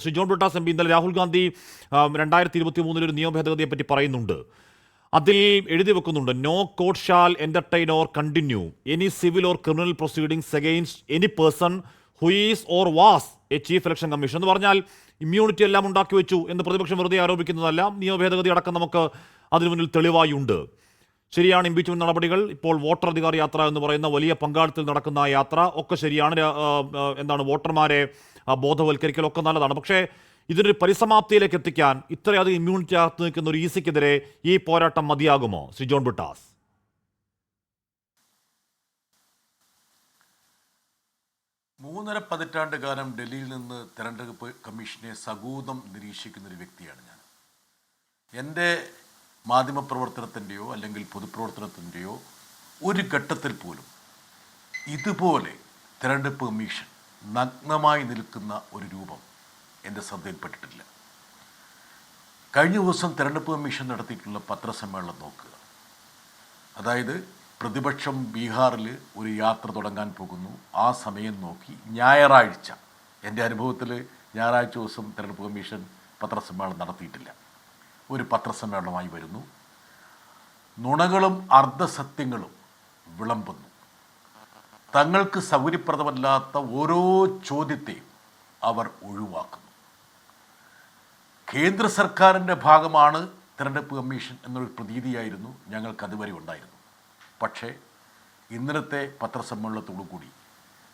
Shri John Brittas M P ഇന്നലെ രാഹുൽ ഗാന്ധി 2023 ഒരു നിയമ ഭേദഗതിയെ പറ്റി പറയുന്നുണ്ട്. അതിൽ എഴുതി വെക്കുന്നുണ്ട്, no court shall entertain or continue any civil or criminal proceedings against any person who is or was a chief election commission. എന്ന് പറഞ്ഞാൽ ഇമ്മ്യൂണിറ്റി എല്ലാം ഉണ്ടാക്കി വെച്ചു എന്ന് പ്രതിപക്ഷം വെറുതെ ആരോപിക്കുന്നതല്ല. നിയമ ഭേദഗതി അടക്കം നമുക്ക് അതിനു മുന്നിൽ തെളിവായി ഉണ്ട്. ശരിയാണ്, ഇംപീച്ച്മെന്റ് നടപടികൾ, ഇപ്പോൾ വോട്ടർ അധികാർ യാത്ര എന്ന് പറയുന്ന വലിയ പങ്കാളിത്തത്തിൽ നടക്കുന്ന യാത്ര ഒക്കെ ശരിയാണ്. വോട്ടർമാരെ ബോധവൽക്കരിക്കലൊക്കെ നല്ലതാണ്. പക്ഷേ ഇതിനൊരു പരിസമാപ്തിയിലേക്ക് എത്തിക്കാൻ ഇത്രയധികം ഇമ്മ്യൂണിറ്റി അകത്ത് നിൽക്കുന്ന ഒരു ഈസിക്കെതിരെ ഈ പോരാട്ടം മതിയാകുമോ ശ്രീ ജോൺ ബ്രിട്ടാസ്? 3.5 പതിറ്റാണ്ട് കാലം ഡൽഹിയിൽ നിന്ന് തെരഞ്ഞെടുപ്പ് കമ്മീഷനെ സഗൂതം നിരീക്ഷിക്കുന്ന ഒരു വ്യക്തിയാണ് ഞാൻ. എൻ്റെ മാധ്യമപ്രവർത്തനത്തിൻ്റെയോ അല്ലെങ്കിൽ പൊതുപ്രവർത്തനത്തിൻ്റെയോ ഒരു ഘട്ടത്തിൽ പോലും ഇതുപോലെ തെരഞ്ഞെടുപ്പ് കമ്മീഷൻ നഗ്നമായി നിൽക്കുന്ന ഒരു രൂപം എൻ്റെ ശ്രദ്ധയിൽപ്പെട്ടിട്ടില്ല. കഴിഞ്ഞ ദിവസം തെരഞ്ഞെടുപ്പ് കമ്മീഷൻ നടത്തിയിട്ടുള്ള പത്രസമ്മേളനം നോക്കുക. അതായത് പ്രതിപക്ഷം ബീഹാറിൽ ഒരു യാത്ര തുടങ്ങാൻ പോകുന്നു. ആ സമയം നോക്കി ഞായറാഴ്ച, എൻ്റെ അനുഭവത്തിൽ ഞായറാഴ്ച ദിവസം തെരഞ്ഞെടുപ്പ് കമ്മീഷൻ പത്രസമ്മേളനം നടത്തിയിട്ടില്ല. ഒരു പത്രസമ്മേളനമായി വരുന്നു, നുണകളും അർദ്ധസത്യങ്ങളും വിളമ്പുന്നു. തങ്ങൾക്ക് സൗകര്യപ്രദമല്ലാത്ത ഓരോ ചോദ്യത്തെയും അവർ ഒഴിവാക്കുന്നു. കേന്ദ്ര സർക്കാരിൻ്റെ ഭാഗമാണ് തെരഞ്ഞെടുപ്പ് കമ്മീഷൻ എന്നൊരു പ്രതീതിയായിരുന്നു ഞങ്ങൾക്ക് അതുവരെ ഉണ്ടായിരുന്നു. പക്ഷേ ഇന്നലത്തെ പത്രസമ്മേളനത്തോടു കൂടി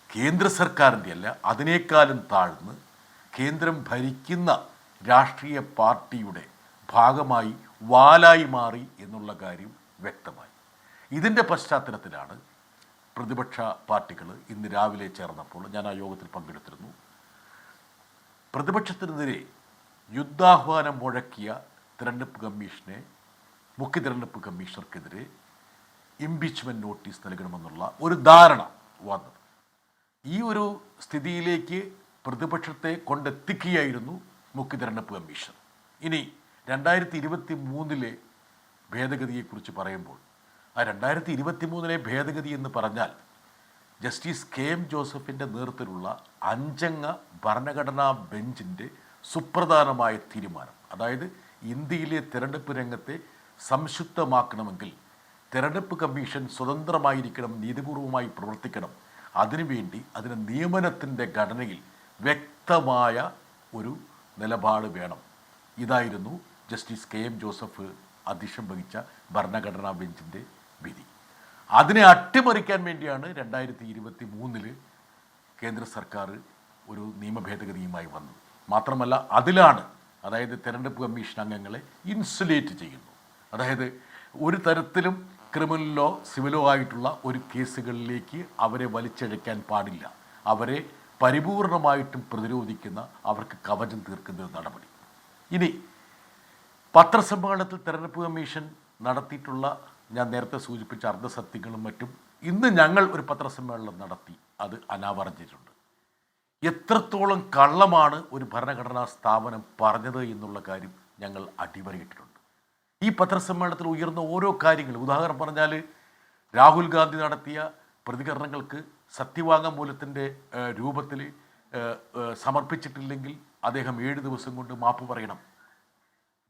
കേന്ദ്ര സർക്കാരിൻ്റെ അല്ല, അതിനേക്കാളും താഴ്ന്ന് കേന്ദ്രം ഭരിക്കുന്ന രാഷ്ട്രീയ പാർട്ടിയുടെ ഭാഗമായി വാലായി മാറി എന്നുള്ള കാര്യം വ്യക്തമായി. ഇതിൻ്റെ പശ്ചാത്തലത്തിലാണ് പ്രതിപക്ഷ പാർട്ടികൾ ഇന്ന് രാവിലെ ചേർന്നപ്പോൾ, ഞാൻ ആ യോഗത്തിൽ പങ്കെടുത്തിരുന്നു, പ്രതിപക്ഷത്തിനെതിരെ യുദ്ധാഹ്വാനം മുഴക്കിയ തിരഞ്ഞെടുപ്പ് കമ്മീഷനെ, മുഖ്യ തിരഞ്ഞെടുപ്പ് കമ്മീഷണർക്കെതിരെ ഇംപീച്ച്മെൻറ്റ് നോട്ടീസ് നൽകണമെന്നുള്ള ഒരു ധാരണ വന്നത്. ഈ ഒരു സ്ഥിതിയിലേക്ക് പ്രതിപക്ഷത്തെ കൊണ്ടെത്തിക്കുകയായിരുന്നു മുഖ്യ തിരഞ്ഞെടുപ്പ് കമ്മീഷൻ. ഇനി 2023 ഭേദഗതിയെക്കുറിച്ച് പറയുമ്പോൾ, ആ 2023 ഭേദഗതി എന്ന് പറഞ്ഞാൽ ജസ്റ്റിസ് KM ജോസഫിൻ്റെ നേതൃത്വത്തിലുള്ള 5 അംഗ ഭരണഘടനാ ബെഞ്ചിൻ്റെ സുപ്രധാനമായ തീരുമാനം. അതായത് ഇന്ത്യയിലെ തെരഞ്ഞെടുപ്പ് രംഗത്തെ സംശുദ്ധമാക്കണമെങ്കിൽ തെരഞ്ഞെടുപ്പ് കമ്മീഷൻ സ്വതന്ത്രമായിരിക്കണം, നീതിപൂർവമായി പ്രവർത്തിക്കണം. അതിനുവേണ്ടി അതിന് നിയമനത്തിൻ്റെ ഘടനയിൽ വ്യക്തമായ ഒരു നിലപാട് വേണം. ഇതായിരുന്നു ജസ്റ്റിസ് KM ജോസഫ് അധ്യക്ഷം വഹിച്ച ഭരണഘടനാ ബെഞ്ചിൻ്റെ വിധി. അതിനെ അട്ടിമറിക്കാൻ വേണ്ടിയാണ് 2023 കേന്ദ്ര സർക്കാർ ഒരു നിയമ ഭേദഗതിയുമായി വന്നത്. മാത്രമല്ല അതിലാണ്, അതായത് തെരഞ്ഞെടുപ്പ് കമ്മീഷൻ അംഗങ്ങളെ ഇൻസുലേറ്റ് ചെയ്യുന്നു. അതായത് ഒരു തരത്തിലും ക്രിമിനലോ സിവിലോ ആയിട്ടുള്ള ഒരു കേസുകളിലേക്ക് അവരെ വലിച്ചഴയ്ക്കാൻ പാടില്ല. അവരെ പരിപൂർണമായിട്ടും പ്രതിരോധിക്കുന്ന, അവർക്ക് കവചം തീർക്കുന്ന ഒരു നടപടി. ഇനി പത്രസമ്മേളനത്തിൽ തെരഞ്ഞെടുപ്പ് കമ്മീഷൻ നടത്തിയിട്ടുള്ള, ഞാൻ നേരത്തെ സൂചിപ്പിച്ച അർദ്ധസത്യങ്ങളും മറ്റും ഇന്ന് ഞങ്ങൾ ഒരു പത്രസമ്മേളനം നടത്തി അത് അനാവർജിച്ചിട്ടുണ്ട്. എത്രത്തോളം കള്ളമാണ് ഒരു ഭരണഘടനാ സ്ഥാപനം പറഞ്ഞത് എന്നുള്ള കാര്യം ഞങ്ങൾ അടിവരയിട്ടിട്ടുണ്ട്. ഈ പത്രസമ്മേളനത്തിൽ ഉയർന്ന ഓരോ കാര്യങ്ങളും, ഉദാഹരണം പറഞ്ഞാൽ രാഹുൽ ഗാന്ധി നടത്തിയ പ്രതികരണങ്ങൾക്ക് സത്യവാങ്മൂലത്തിൻ്റെ രൂപത്തിൽ സമർപ്പിച്ചിട്ടില്ലെങ്കിൽ അദ്ദേഹം 7 ദിവസം കൊണ്ട് മാപ്പ് പറയണം.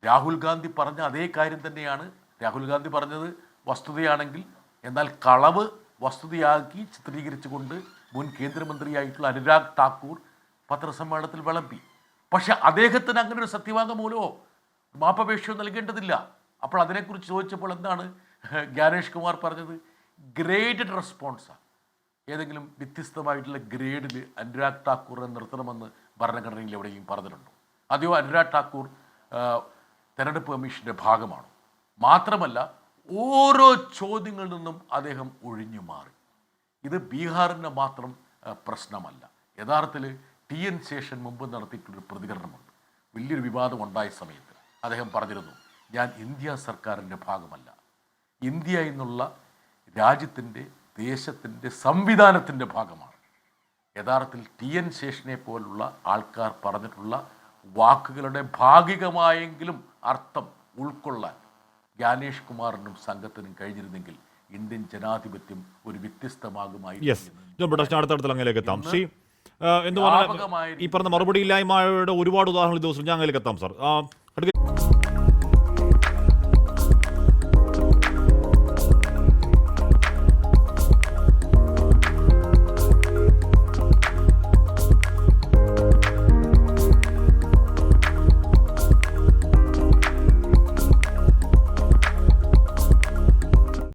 രാഹുൽ ഗാന്ധി പറഞ്ഞ അതേ കാര്യം തന്നെയാണ്. രാഹുൽ ഗാന്ധി പറഞ്ഞത് വസ്തുതയാണെങ്കിൽ, എന്നാൽ കളവ് വസ്തുതയാക്കി ചിത്രീകരിച്ചുകൊണ്ട് മുൻ കേന്ദ്രമന്ത്രിയായിട്ടുള്ള അനുരാഗ് ഠാക്കൂർ പത്രസമ്മേളനത്തിൽ വിളമ്പി. പക്ഷെ അദ്ദേഹത്തിന് അങ്ങനെ ഒരു സത്യവാങ്മൂലമോ മാപ്പപേക്ഷയോ നൽകേണ്ടതില്ല. അപ്പോൾ അതിനെക്കുറിച്ച് ചോദിച്ചപ്പോൾ എന്താണ് ജ്ഞാനേഷ് കുമാർ പറഞ്ഞത്? ഗ്രേഡഡ് റെസ്പോൺസാണ്. ഏതെങ്കിലും വ്യത്യസ്തമായിട്ടുള്ള ഗ്രേഡിൽ അനുരാഗ് ഠാക്കൂറിനെ നിർത്തണമെന്ന് ഭരണഘടനയിൽ എവിടെയും പറഞ്ഞിട്ടുണ്ടോ? അതെയോ അനുരാഗ് ഠാക്കൂർ തെരഞ്ഞെടുപ്പ് കമ്മീഷൻ്റെ ഭാഗമാണ്? മാത്രമല്ല ഓരോ ചോദ്യങ്ങളിൽ നിന്നും അദ്ദേഹം ഒഴിഞ്ഞു മാറി. ഇത് ബീഹാറിൻ്റെ മാത്രം പ്രശ്നമല്ല. യഥാർത്ഥത്തിൽ TN ശേഷൻ മുമ്പ് നടത്തിയിട്ടൊരു പ്രതികരണമുണ്ട്. വലിയൊരു വിവാദം ഉണ്ടായ സമയത്ത് അദ്ദേഹം പറഞ്ഞിരുന്നു, ഞാൻ ഇന്ത്യ സർക്കാരിൻ്റെ ഭാഗമല്ല, ഇന്ത്യ എന്നുള്ള രാജ്യത്തിൻ്റെ, ദേശത്തിൻ്റെ, സംവിധാനത്തിൻ്റെ ഭാഗമാണ്. യഥാർത്ഥത്തിൽ TN ശേഷനെ പോലുള്ള ആൾക്കാർ പറഞ്ഞിട്ടുള്ള വാക്കുകളുടെ ഭാഗികമായെങ്കിലും അർത്ഥം ഉൾക്കൊള്ളാൻ ജ്ഞാനേഷ് കുമാറിനും സംഘത്തിനും കഴിഞ്ഞിരുന്നെങ്കിൽ ഇന്ത്യൻ ജനാധിപത്യം ഒരു വ്യത്യസ്തമാകുമായിരുന്നു. അടുത്തടുത്ത് അങ്ങനെയൊക്കെ എത്താം. എന്ന് പറഞ്ഞാൽ വ്യാപകമായ ഈ പറഞ്ഞ മറുപടി ഇല്ലായ്മയുടെ ഒരുപാട് ഉദാഹരണങ്ങൾ ഈ ദിവസം ഞാൻ അതിലേക്ക് എത്താം സാർ.